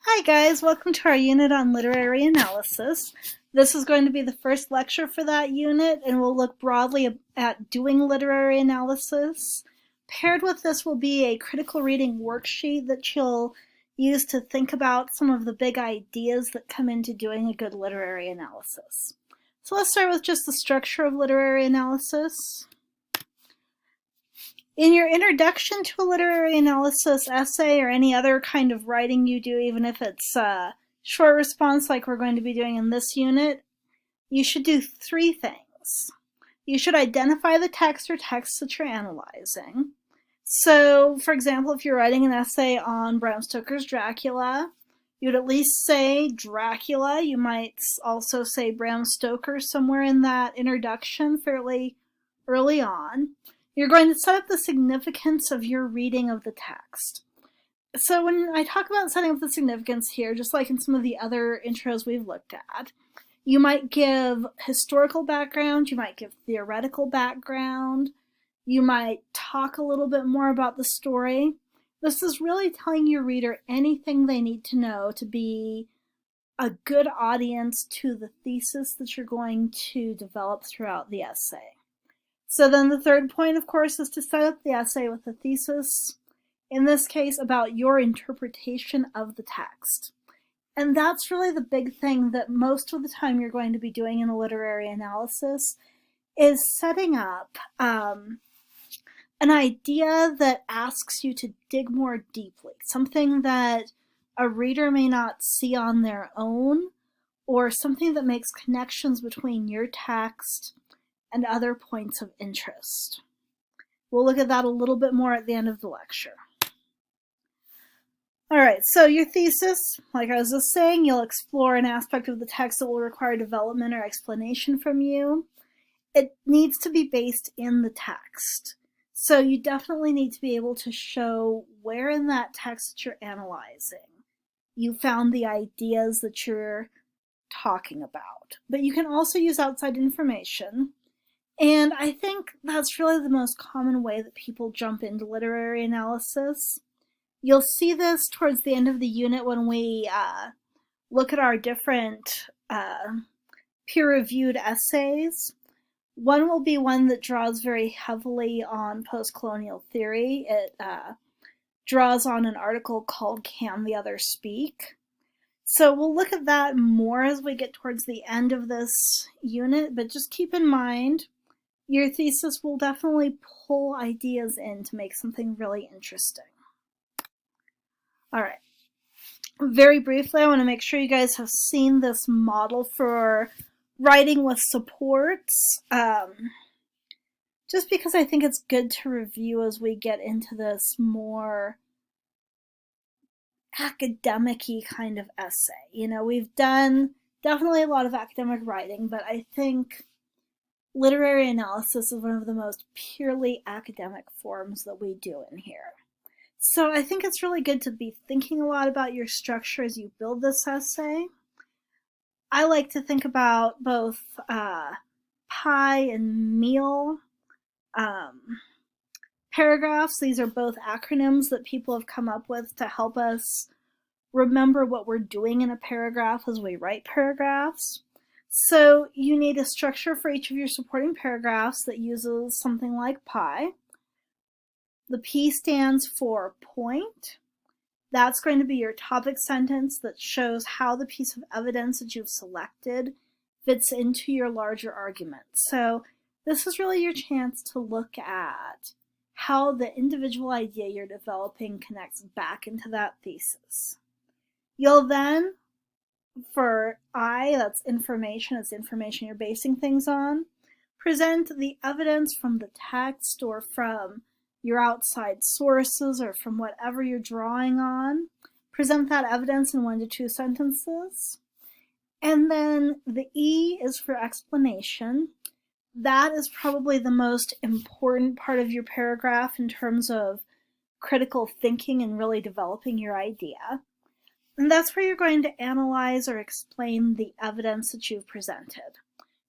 Hi guys, welcome to our unit on literary analysis. This is going to be the first lecture for that unit, and we'll look broadly at doing literary analysis. Paired with this will be a critical reading worksheet that you'll use to think about some of the big ideas that come into doing a good literary analysis. So let's start with just the structure of literary analysis. In your introduction to a literary analysis essay or any other kind of writing you do, even if it's a short response like we're going to be doing in this unit, you should do three things. You should identify the text or texts that you're analyzing. So, for example, if you're writing an essay on Bram Stoker's Dracula, you'd at least say Dracula. You might also say Bram Stoker somewhere in that introduction fairly early on. You're going to set up the significance of your reading of the text. So when I talk about setting up the significance here, just like in some of the other intros we've looked at, you might give historical background, you might give theoretical background, you might talk a little bit more about the story. This is really telling your reader anything they need to know to be a good audience to the thesis that you're going to develop throughout the essay. So then the third point, of course, is to set up the essay with a thesis, in this case about your interpretation of the text. And that's really the big thing that most of the time you're going to be doing in a literary analysis, is setting up an idea that asks you to dig more deeply, something that a reader may not see on their own, or something that makes connections between your text and other points of interest. We'll look at that a little bit more at the end of the lecture. All right, so your thesis, like I was just saying, you'll explore an aspect of the text that will require development or explanation from you. It needs to be based in the text. So you definitely need to be able to show where in that text that you're analyzing you found the ideas that you're talking about. But you can also use outside information. And I think that's really the most common way that people jump into literary analysis. You'll see this towards the end of the unit when we look at our different peer-reviewed essays. One will be one that draws very heavily on post-colonial theory. It draws on an article called Can the Other Speak? So we'll look at that more as we get towards the end of this unit, but just keep in mind your thesis will definitely pull ideas in to make something really interesting. All right. Very briefly, I want to make sure you guys have seen this model for writing with supports, just because I think it's good to review as we get into this more academic-y kind of essay. You know, we've done definitely a lot of academic writing, but I think literary analysis is one of the most purely academic forms that we do in here. So I think it's really good to be thinking a lot about your structure as you build this essay. I like to think about both pie and meal paragraphs. These are both acronyms that people have come up with to help us remember what we're doing in a paragraph as we write paragraphs. So you need a structure for each of your supporting paragraphs that uses something like pie. The P stands for point. That's going to be your topic sentence that shows how the piece of evidence that you've selected fits into your larger argument. So this is really your chance to look at how the individual idea you're developing connects back into that thesis. You'll then, for I, that's information, it's information you're basing things on, present the evidence from the text or from your outside sources or from whatever you're drawing on. Present that evidence in 1 to 2 sentences. And then the E is for explanation. That is probably the most important part of your paragraph in terms of critical thinking and really developing your idea. And that's where you're going to analyze or explain the evidence that you've presented.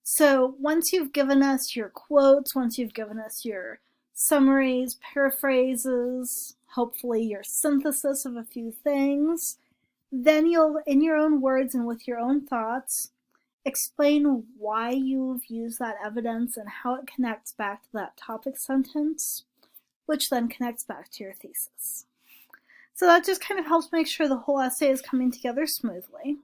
So once you've given us your quotes, once you've given us your summaries, paraphrases, hopefully your synthesis of a few things, Then you'll, in your own words and with your own thoughts, explain why you've used that evidence and how it connects back to that topic sentence, which then connects back to your thesis. So that just kind of helps make sure the whole essay is coming together smoothly.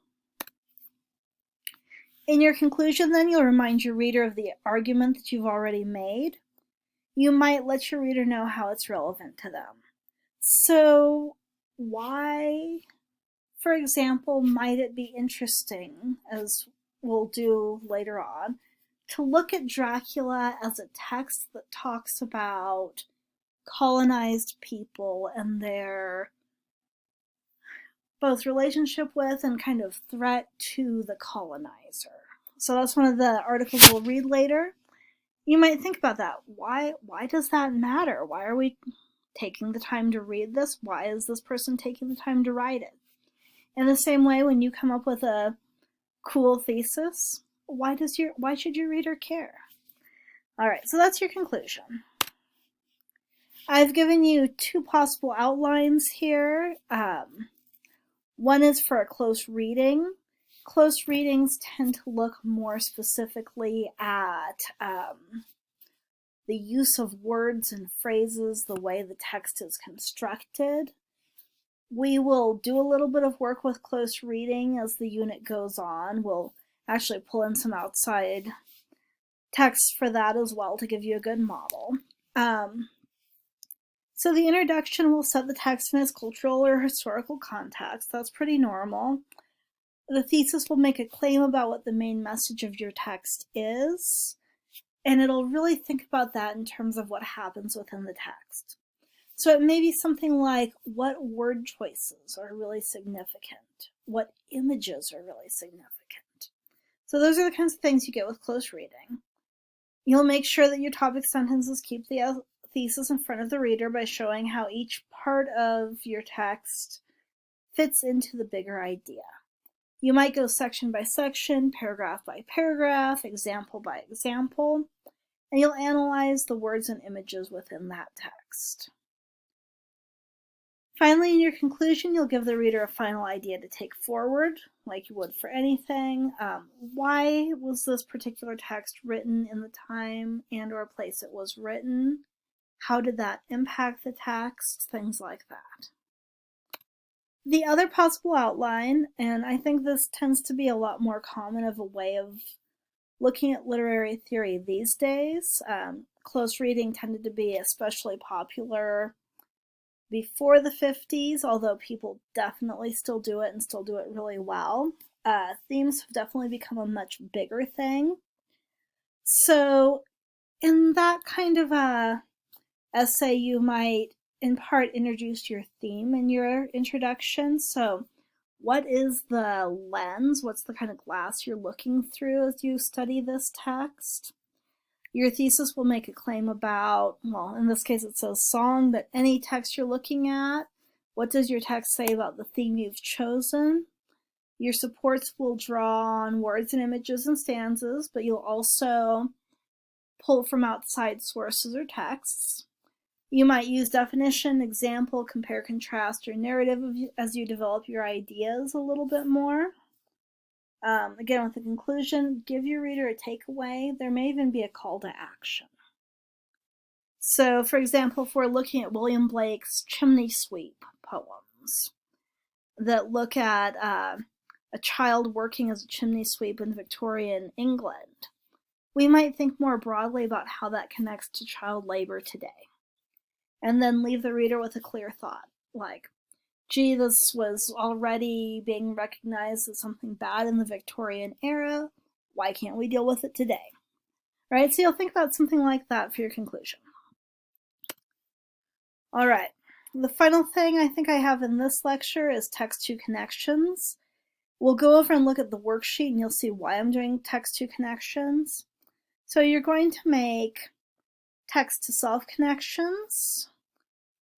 In your conclusion, then, you'll remind your reader of the argument that you've already made. You might let your reader know how it's relevant to them. So why, for example, might it be interesting, as we'll do later on, to look at Dracula as a text that talks about colonized people and their both relationship with and kind of threat to the colonizer. So that's one of the articles we'll read later. You might think about that. Why does that matter? Why are we taking the time to read this? Why is this person taking the time to write it? In the same way, when you come up with a cool thesis, why should your reader care? All right, so that's your conclusion. I've given you two possible outlines here. One is for a close reading. Close readings tend to look more specifically at the use of words and phrases, the way the text is constructed. We will do a little bit of work with close reading as the unit goes on. We'll actually pull in some outside text for that as well to give you a good model. So the introduction will set the text in its cultural or historical context. That's pretty normal. The thesis will make a claim about what the main message of your text is, and it'll really think about that in terms of what happens within the text. So it may be something like, what word choices are really significant? What images are really significant? So those are the kinds of things you get with close reading. You'll make sure that your topic sentences keep the thesis in front of the reader by showing how each part of your text fits into the bigger idea. You might go section by section, paragraph by paragraph, example by example, and you'll analyze the words and images within that text. Finally, in your conclusion, you'll give the reader a final idea to take forward, like you would for anything. Why was this particular text written in the time and or place it was written? How did that impact the text? Things like that. The other possible outline, and I think this tends to be a lot more common of a way of looking at literary theory these days. Close reading tended to be especially popular before the 50s, although people definitely still do it and still do it really well. Themes have definitely become a much bigger thing. So in that kind of essay, you might in part introduce your theme in your introduction. So what is the lens? What's the kind of glass you're looking through as you study this text? Your thesis will make a claim about, well, in this case it says song, but any text you're looking at. What does your text say about the theme you've chosen? Your supports will draw on words and images and stanzas, but you'll also pull from outside sources or texts. You might use definition, example, compare, contrast, or narrative as you develop your ideas a little bit more. Again, with the conclusion, give your reader a takeaway. There may even be a call to action. So, for example, if we're looking at William Blake's chimney sweep poems that look at a child working as a chimney sweep in Victorian England, we might think more broadly about how that connects to child labor today. And then leave the reader with a clear thought, like, gee, this was already being recognized as something bad in the Victorian era. Why can't we deal with it today? Right? So you'll think about something like that for your conclusion. All right. The final thing I think I have in this lecture is text-to connections. We'll go over and look at the worksheet and you'll see why I'm doing text-to connections. So you're going to make text-to-self connections.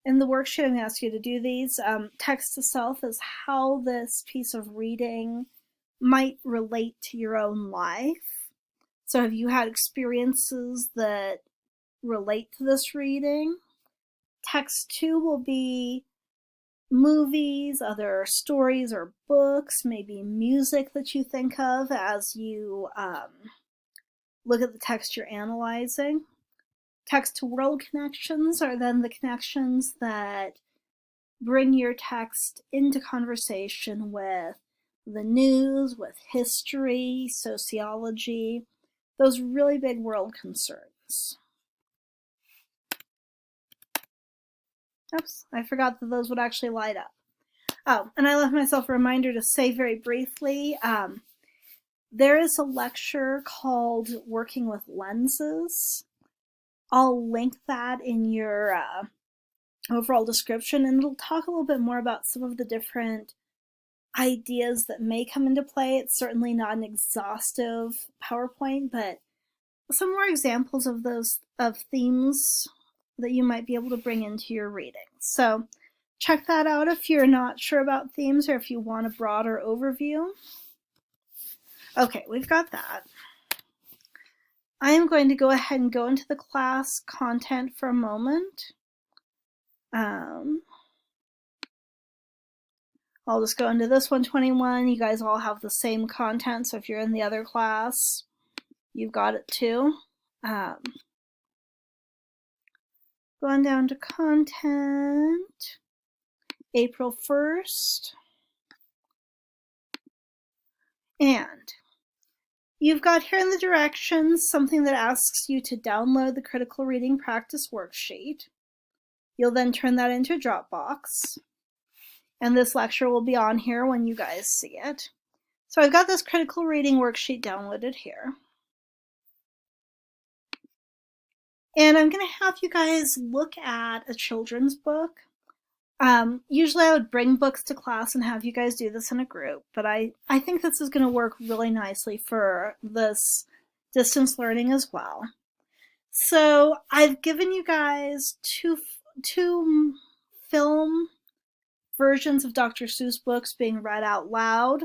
In the worksheet, I'm going to ask you to do these. Text to self is how this piece of reading might relate to your own life. So have you had experiences that relate to this reading? Text to will be movies, other stories or books, maybe music that you think of as you look at the text you're analyzing. Text to world connections are then the connections that bring your text into conversation with the news, with history, sociology, those really big world concerns. Oops, I forgot that those would actually light up. Oh, and I left myself a reminder to say very briefly, there is a lecture called Working with Lenses. I'll link that in your overall description, and it'll talk a little bit more about some of the different ideas that may come into play. It's certainly not an exhaustive PowerPoint, but some more examples of those themes that you might be able to bring into your reading. So check that out if you're not sure about themes or if you want a broader overview. Okay, we've got that. I am going to go ahead and go into the class content for a moment. I'll just go into this 121. You guys all have the same content, so if you're in the other class, you've got it too. Going down to content, April 1st. And you've got here in the directions something that asks you to download the critical reading practice worksheet. You'll then turn that into Dropbox. And this lecture will be on here when you guys see it. So I've got this critical reading worksheet downloaded here. And I'm going to have you guys look at a children's book. Usually I would bring books to class and have you guys do this in a group, but I think this is going to work really nicely for this distance learning as well. So I've given you guys two film versions of Dr. Seuss books being read out loud.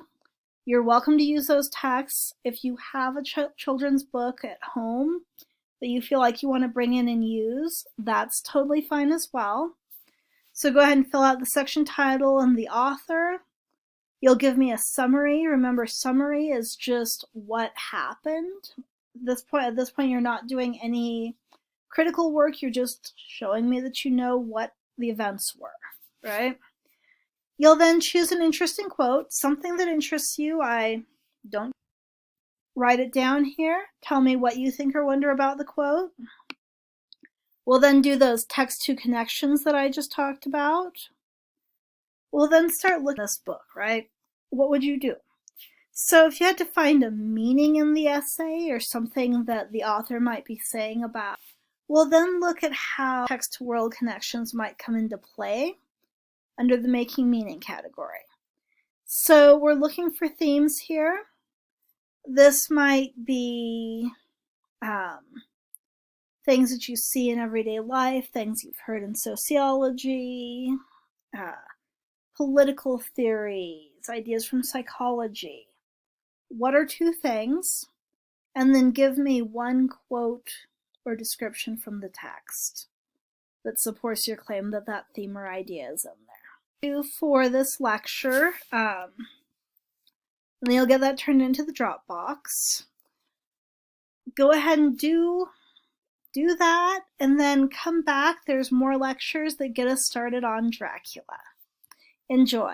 You're welcome to use those texts. If you have a children's book at home that you feel like you want to bring in and use, that's totally fine as well. So go ahead and fill out the section title and the author. You'll give me a summary. Remember, summary is just what happened. At this point, you're not doing any critical work. You're just showing me that you know what the events were, right? You'll then choose an interesting quote, something that interests you. I don't write it down here. Tell me what you think or wonder about the quote. We'll then do those text-to connections that I just talked about. We'll then start looking at this book, right? What would you do? So if you had to find a meaning in the essay or something that the author might be saying about, we'll then look at how text-to-world connections might come into play under the making meaning category. So we're looking for themes here. This might be things that you see in everyday life, things you've heard in sociology, political theories, ideas from psychology. What are two things? And then give me one quote or description from the text that supports your claim that that theme or idea is in there. For this lecture, and then you'll get that turned into the Dropbox. Go ahead and do that, and then come back. There's more lectures that get us started on Dracula. Enjoy.